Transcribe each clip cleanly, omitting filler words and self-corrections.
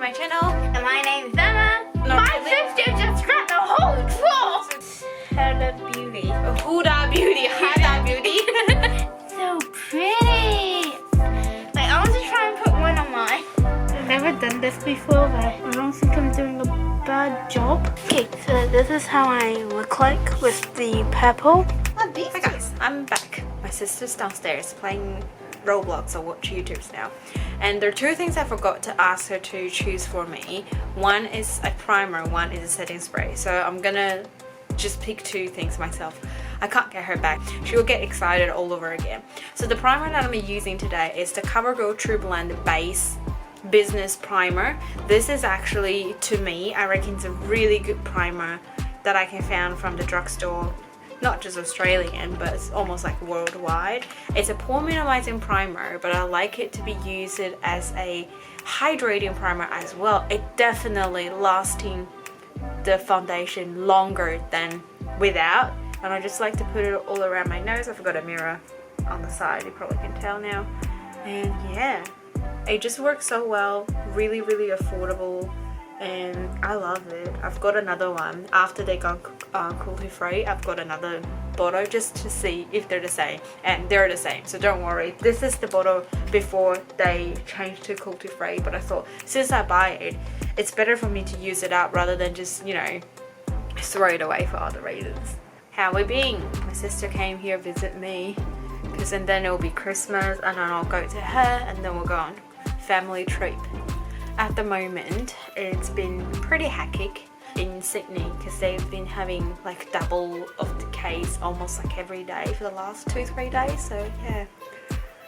my channel. And my name's Emma. My sister just got the whole drawer. Huda Beauty. Huda Beauty. Huda Beauty. So pretty. Wait, I want to try and put one on mine. I've never done this before, but I don't think I'm doing a bad job. Okay, so this is how I look like with the purple. Hi guys, I'm back. My sister's downstairs playing Roblox or watch YouTubes now. And there are two things I forgot to ask her to choose for me. One is a primer, one is a setting spray. So I'm gonna just pick two things myself. I can't get her back. She will get excited all over again. So the primer that I'm using today is the Covergirl TrueBlend Base Business Primer. This is actually, to me, I reckon it's a really good primer that I can find from the drugstore. Not just Australian, but it's almost like worldwide. It's a pore minimizing primer, but I like it to be used as a hydrating primer as well. It definitely lasting the foundation longer than without. And I just like to put it all around my nose. I've got a mirror on the side, you probably can tell now. And yeah, it just works so well, really affordable, and I love it. I've got another one after they gone cruelty free. I've got another bottle just to see if they're the same, and they're the same, so don't worry. This is the bottle before they changed to cruelty free, but I thought since I buy it, it's better for me to use it up rather than just, you know, throw it away for other reasons. How we been? My sister came here visit me, because and then it'll be Christmas, and then I'll go to her, and then we'll go on family trip. At the moment, it's been pretty hectic in Sydney because they've been having like double of the case almost like every day for the last 2-3 days. So yeah,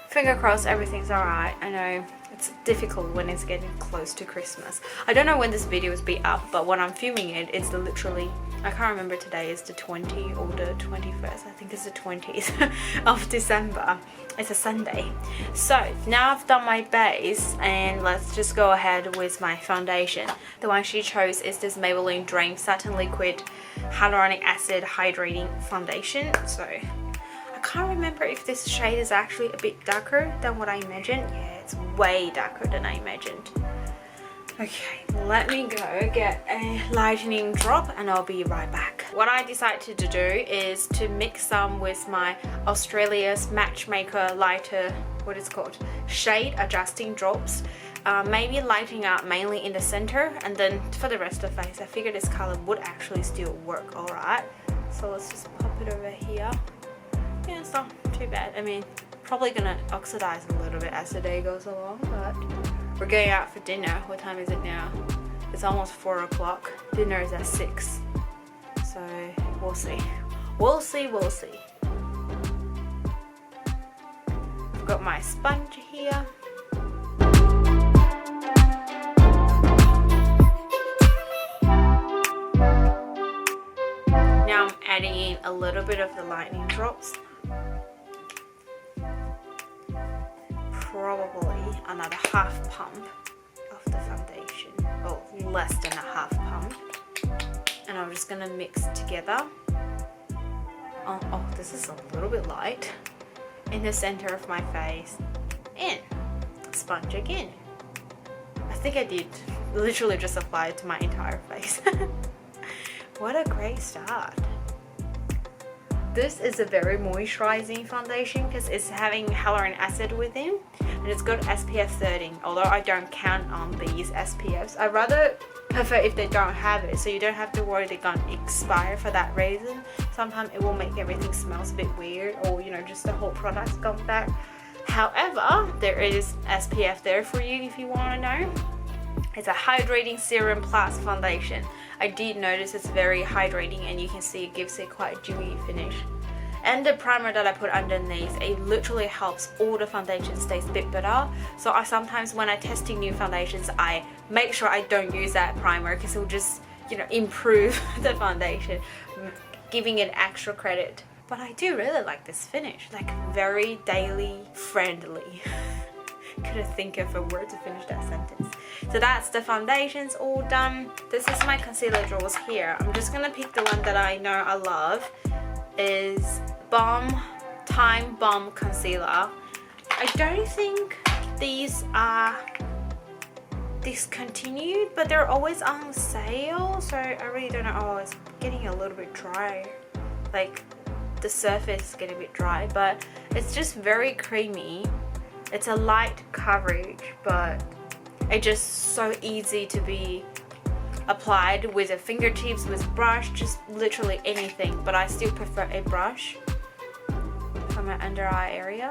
finger crossed everything's alright. I know it's difficult when it's getting close to Christmas. I don't know when this video will be up, but when I'm filming it, it's literally, I can't remember, today is the 20th or the 21st. I think it's the 20th of December. It's a Sunday. So now I've done my base, and let's just go ahead with my foundation. The one she chose is this Maybelline Dream Satin Liquid Hyaluronic Acid Hydrating Foundation. So I can't remember if this shade is actually a bit darker than what I imagined. Yeah, it's way darker than I imagined. Okay, let me go get a lightening drop and I'll be right back. What I decided to do is to mix some with my Australia's Matchmaker lighter, what is called, shade adjusting drops. Maybe lighting up mainly in the center, and then for the rest of the face I figured this color would actually still work alright. So let's just pop it over here. Yeah, it's not too bad. I mean, probably gonna oxidize a little bit as the day goes along, but we're going out for dinner. What time is it now? It's almost 4 o'clock. Dinner is at 6. So we'll see. We'll see. I've got my sponge here. Now I'm adding in a little bit of the lightning drops. Probably another half pump of the foundation, or less than a half pump, and I'm just gonna mix together. Oh, this is a little bit light in the center of my face, and sponge again. I think I did literally just apply it to my entire face. What a great start. This is a very moisturizing foundation because it's having hyaluronic acid within, and it's got SPF 30, although I don't count on these SPFs. I rather prefer if they don't have it, so you don't have to worry they're gonna expire for that reason. Sometimes it will make everything smells a bit weird, or you know, just the whole product's gone back. However, there is SPF there for you if you want to know. It's a hydrating serum plus foundation. I did notice it's very hydrating, and you can see it gives it quite a dewy finish. And the primer that I put underneath, it literally helps all the foundation stays a bit better. So I sometimes, when I'm testing new foundations, I make sure I don't use that primer because it will just, you know, improve the foundation, giving it extra credit. But I do really like this finish, like very daily friendly. Couldn't think of a word to finish that sentence. So that's the foundations all done. This is my concealer drawers here. I'm just gonna pick the one that I know I love. Is Balm Time Balm Concealer. I don't think these are discontinued, but they're always on sale, so I really don't know. Oh, it's getting a little bit dry, like the surface is getting a bit dry, but it's just very creamy. It's a light coverage, but it's just so easy to be applied with a fingertips, with brush, just literally anything. But I still prefer a brush for my under eye area.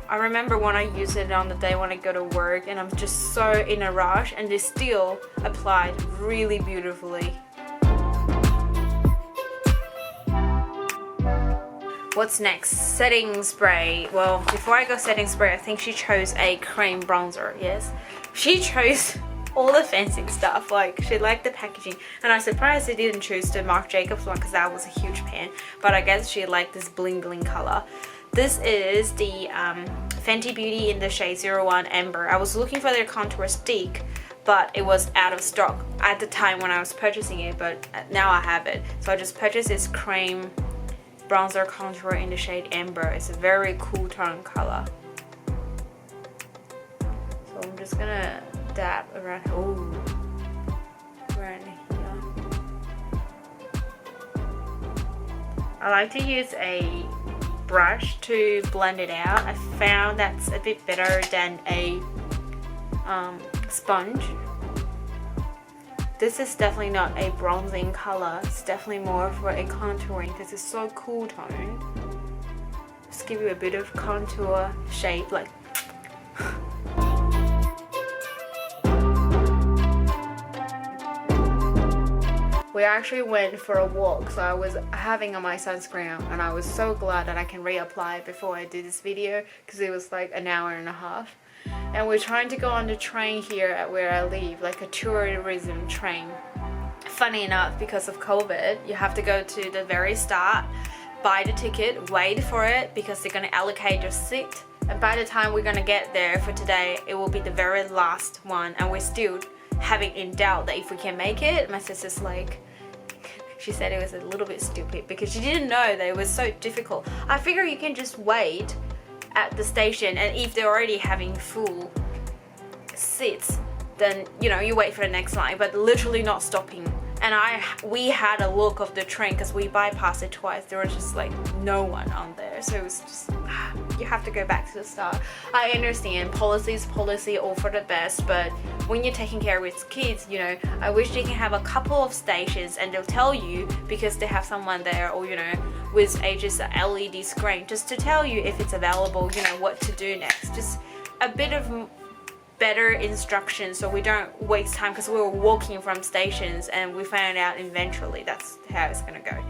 I remember when I used it on the day when I go to work and I'm just so in a rush, and they still applied really beautifully. What's next? Setting spray. Well, before I go setting spray, I think she chose a cream bronzer. Yes, she chose all the fancy stuff. Like, she liked the packaging, and I'm surprised they didn't choose the Marc Jacobs one because that was a huge pan. But I guess she liked this bling bling color. This is the Fenty Beauty in the shade 01 Amber. I was looking for their contour stick, but it was out of stock at the time when I was purchasing it, but now I have it. So I just purchased this cream bronzer contour in the shade Amber. It's a very cool tone color. So I'm just gonna dab around. Around here. I like to use a brush to blend it out. I found that's a bit better than a sponge. This is definitely not a bronzing color. It's definitely more for a contouring because it's so cool toned. Just give you a bit of contour shape, like we actually went for a walk, so I was having on my sunscreen and I was so glad that I can reapply before I do this video because it was like an hour and a half. And we're trying to go on the train here at where I live, like a tourism train. Funny enough, because of COVID, you have to go to the very start, buy the ticket, wait for it because they're going to allocate your seat. And by the time we're going to get there for today, it will be the very last one, and we're still having in doubt that if we can make it. My sister's like, she said it was a little bit stupid because she didn't know that it was so difficult. I figure you can just wait at the station, and if they're already having full seats, then you know, you wait for the next line, but literally not stopping. And we had a look of the train because we bypassed it twice. There was just like no one on there, so it was just you have to go back to the start. I understand policy is policy, all for the best, but when you're taking care of kids, you know, I wish they can have a couple of stations and they'll tell you because they have someone there, or you know, with just an LED screen just to tell you if it's available, you know, what to do next. Just a bit of better instructions so we don't waste time, because we were walking from stations and we found out eventually that's how it's gonna go.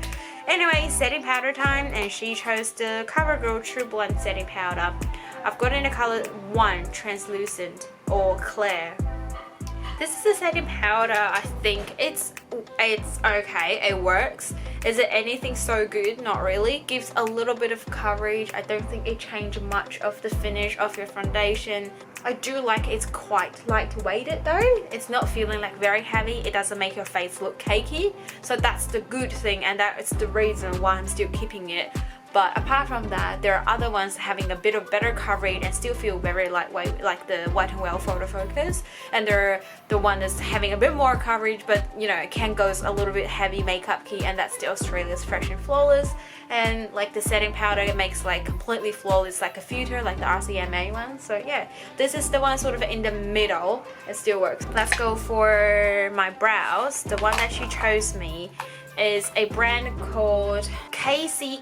Anyway, setting powder time, and she chose the Covergirl True Blend setting powder. I've got in the color 1 translucent or clear. This is a setting powder. I think it's okay, it works. Is it anything so good? Not really. Gives a little bit of coverage. I don't think it changed much of the finish of your foundation. I do like it's quite lightweighted though. It's not feeling like very heavy. It doesn't make your face look cakey. So that's the good thing, and that's the reason why I'm still keeping it. But apart from that, there are other ones having a bit of better coverage and still feel very lightweight, like the Wet n Well Photo Focus. And they're the one that's having a bit more coverage, but you know, it can go a little bit heavy makeup key, and that's the Australia's Fresh and Flawless. And like the setting powder, it makes like completely flawless, like a filter, like the RCMA one. So yeah, this is the one sort of in the middle. It still works. Let's go for my brows. The one that she chose me is a brand called KC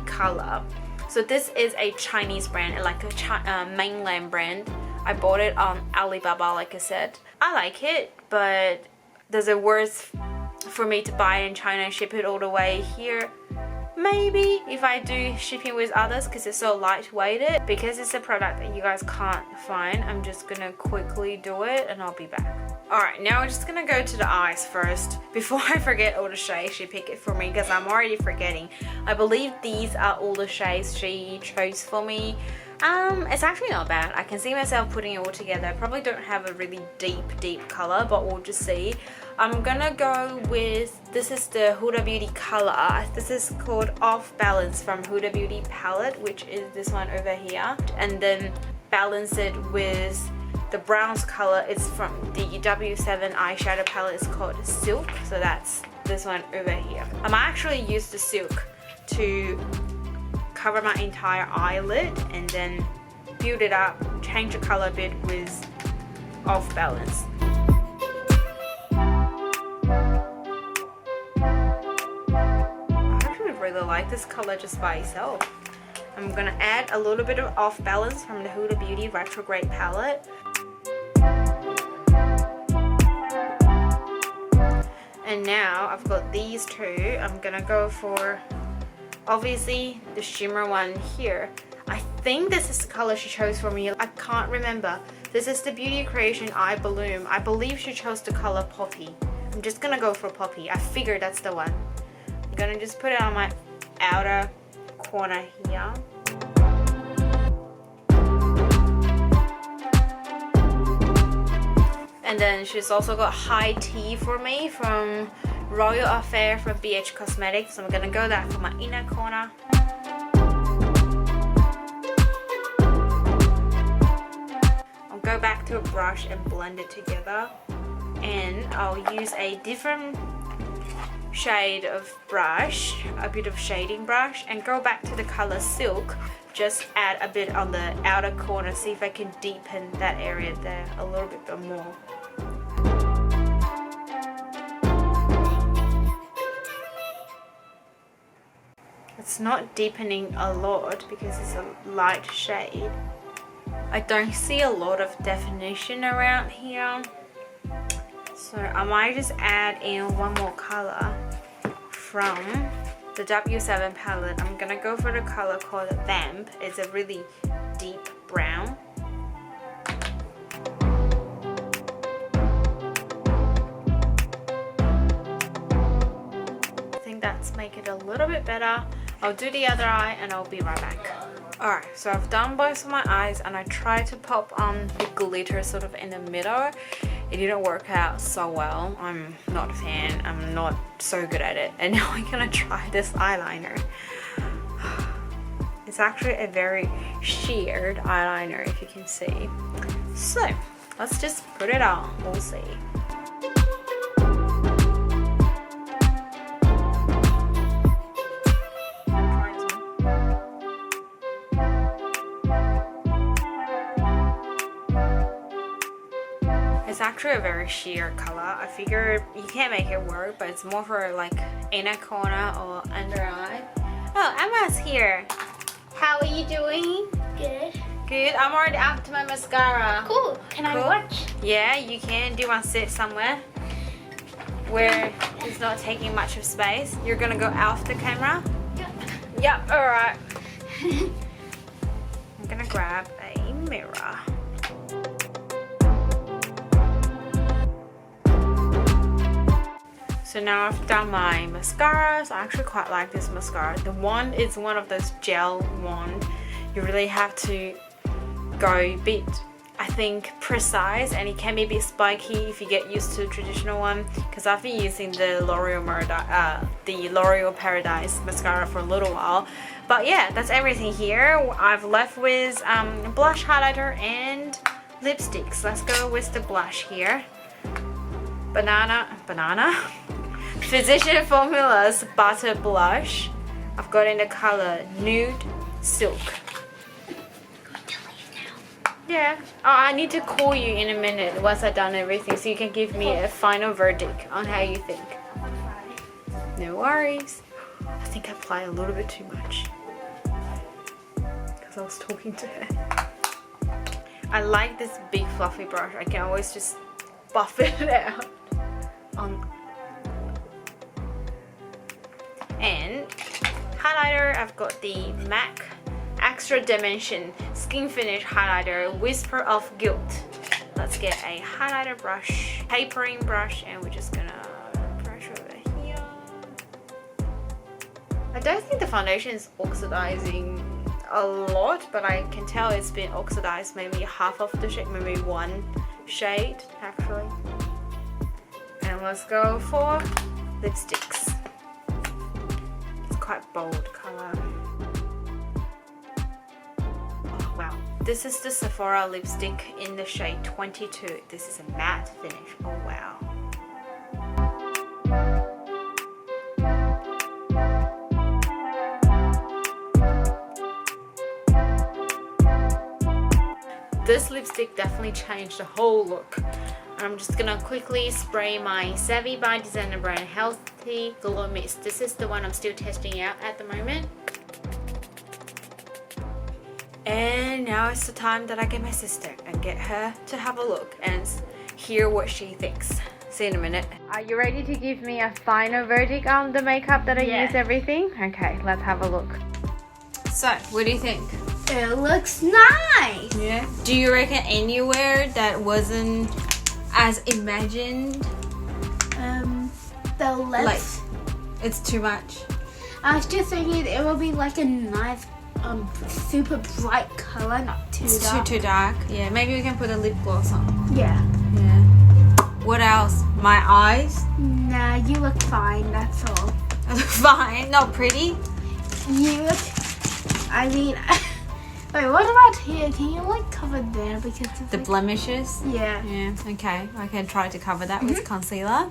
Color. So this is a Chinese brand, like a mainland brand. I bought it on Alibaba, like I said. I like it, but does it worth for me to buy it in China and ship it all the way here? Maybe if I do shipping with others, because it's so lightweighted. Because it's a product that you guys can't find, I'm just gonna quickly do it and I'll be back. Alright, now we're just gonna go to the eyes first before I forget all the shades she picked it for me, because I'm already forgetting. I believe these are all the shades she chose for me. It's actually not bad. I can see myself putting it all together. I probably don't have a really deep color, but we'll just see. I'm gonna go with, this is the Huda Beauty color. This is called Off Balance from Huda Beauty palette, which is this one over here. And then balance it with the bronze color is from the W7 eyeshadow palette. It's called Silk, so that's this one over here. I'm actually use the Silk to cover my entire eyelid and then build it up, change the color a bit with Off Balance. I actually really like this color just by itself. I'm gonna add a little bit of Off Balance from the Huda Beauty Retrograde palette. And now I've got these two. I'm gonna go for obviously the shimmer one here. I think this is the color she chose for me. I can't remember. This is the Beauty Creation Eye Balloon. I believe she chose the color Poppy. I'm just gonna go for Poppy. I figured that's the one. I'm gonna just put it on my outer corner here. And then she's also got High Tea for me from Royal Affair from BH Cosmetics. So I'm gonna go that for my inner corner. I'll go back to a brush and blend it together. And I'll use a different shade of brush, a bit of shading brush, and go back to the color Silk. Just add a bit on the outer corner, see if I can deepen that area there a little bit more. It's not deepening a lot because it's a light shade. I don't see a lot of definition around here. So I might just add in one more color from the W7 palette. I'm gonna go for the color called Vamp. It's a really deep brown. I think that's make it a little bit better. I'll do the other eye and I'll be right back. Alright, so I've done both of my eyes and I tried to pop on the glitter sort of in the middle. It didn't work out so well. I'm not a fan. I'm not so good at it. And now I'm gonna try this eyeliner. It's actually a very sheared eyeliner, if you can see. So let's just put it on. We'll see. It's actually a very sheer color. I figured you can't make it work, but it's more for like inner corner or under eye. Oh, Emma's here. How are you doing? Good. Good. I'm already up to my mascara. Cool. Can I watch? Yeah, you can. Do you want to sit somewhere where it's not taking much of space? You're gonna go off the camera? Yep. Yep, alright. I'm gonna grab a mirror. So now I've done my mascaras. I actually quite like this mascara. The wand is one of those gel wand. You really have to go a bit, I think, precise, and it can be a bit spiky if you get used to the traditional one, because I've been using the L'Oreal Paradise mascara for a little while. But yeah, that's everything here. I've left with blush, highlighter and lipsticks. Let's go with the blush here. Banana Physician Formula's Butter Blush. I've got in the color Nude Silk. Yeah. Oh, I need to call you in a minute once I've done everything, so you can give me a final verdict on how you think. No worries. I think I applied a little bit too much because I was talking to her. I like this big fluffy brush. I can always just buff it out on. And highlighter, I've got the MAC Extra Dimension Skin Finish Highlighter Whisper of Guilt. Let's get a highlighter brush, tapering brush, and we're just gonna brush over here. I don't think the foundation is oxidizing a lot, but I can tell it's been oxidized maybe half of the shade, maybe one shade actually. And let's go for lipsticks. It's quite bold color. Oh wow, This is the Sephora lipstick in the shade 22. This is a matte finish. Oh wow. This lipstick definitely changed the whole look. I'm just gonna quickly spray my Savvy by Designer brand Healthy Glow Mist. This is the one I'm still testing out at the moment. And now it's the time that I get my sister and get her to have a look and hear what she thinks. See you in a minute. Are you ready to give me a final verdict on the makeup that I use everything? Okay, let's have a look. So, what do you think? It looks nice. Yeah. Do you reckon anywhere that wasn't as imagined? The lips. Like, it's too much. I was just thinking it will be like a nice, super bright color, not too It's dark. too dark. Yeah, maybe we can put a lip gloss on. Yeah. Yeah. What else? My eyes? Nah, you look fine. That's all. Fine. Not pretty. You look. I mean. Wait, what about here? Can you like cover there because it's The like, blemishes? yeah. Yeah, okay. I can try to cover that with concealer.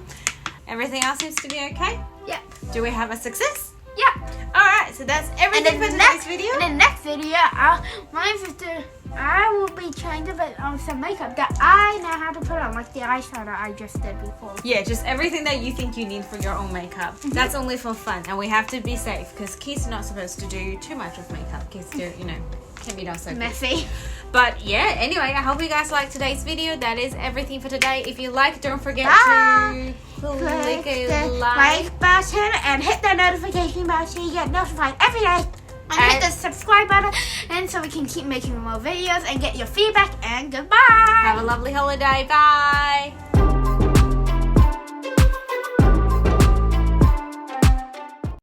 Everything else seems to be okay? Yeah. Do we have a success? Yeah. Alright, so that's everything for today's video. In the next video, my sister, I will be trying to put on some makeup that I know how to put on, like the eyeshadow I just did before. Yeah, just everything that you think you need for your own makeup. That's only for fun, and we have to be safe because kids are not supposed to do too much of makeup. Kids do, you know, can be done so good. Messy. But yeah, anyway, I hope you guys liked today's video. That is everything for today. If you like, don't forget to click the a like button and hit the notification bell so you get notified every day. And hit the subscribe button and so we can keep making more videos and get your feedback. And goodbye. Have a lovely holiday. Bye.